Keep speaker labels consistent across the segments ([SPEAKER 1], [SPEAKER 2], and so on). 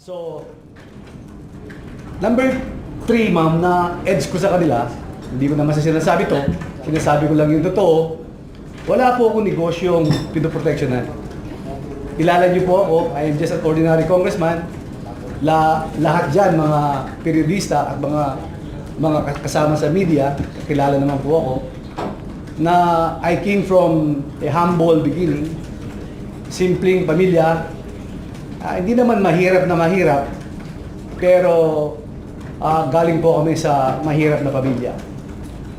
[SPEAKER 1] So, number 3, ma'am, na edge ko sa kanila, hindi ko naman sa sinasabi to, sinasabi ko lang yung totoo, wala po akong negosyong pinoproteksyonan. Kilala niyo po ako, I am just an ordinary congressman. Lahat dyan, mga periodista at mga kasama sa media, kilala naman po ako, na I came from a humble beginning, simpleng pamilya, hindi naman mahirap na mahirap, pero galing po kami sa mahirap na pamilya.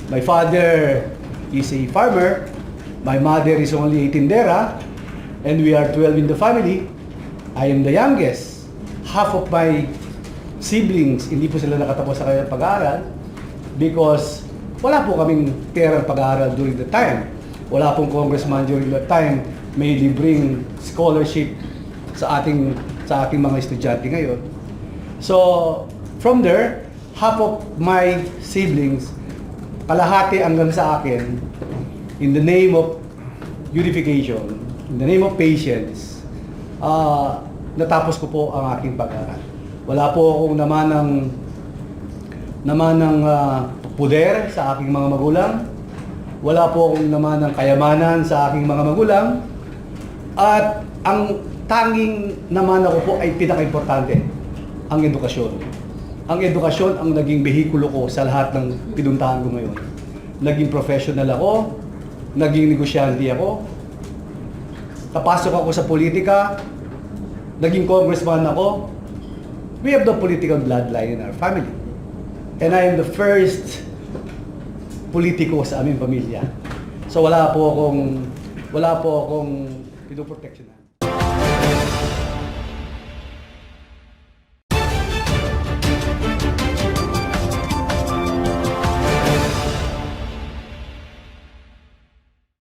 [SPEAKER 1] My father is a farmer, my mother is only a tindera, and we are 12 in the family. I am the youngest. Half of my siblings, hindi po sila nakatapos sa kanilang pag-aaral because wala po kaming perang pag-aaral during the time. Wala pong congressman during that time may libreng scholarship sa ating mga estudyante ngayon. So, from there, half of my siblings, kalahati hanggang sa akin, in the name of unification, in the name of patience, natapos ko po ang aking pag-aaral. Wala po akong naman ng puder sa aking mga magulang. Wala po akong naman ng kayamanan sa aking mga magulang. At ang tanging naman ako po ay pinaka-importante, ang edukasyon. Ang edukasyon ang naging behikulo ko sa lahat ng pinuntahan ko ngayon. Naging professional ako, naging negosyante ako, napasok ako sa politika, naging congressman ako. We have the political bloodline in our family. And I am the first politiko sa aming pamilya. So wala po akong pinoproteksyonan.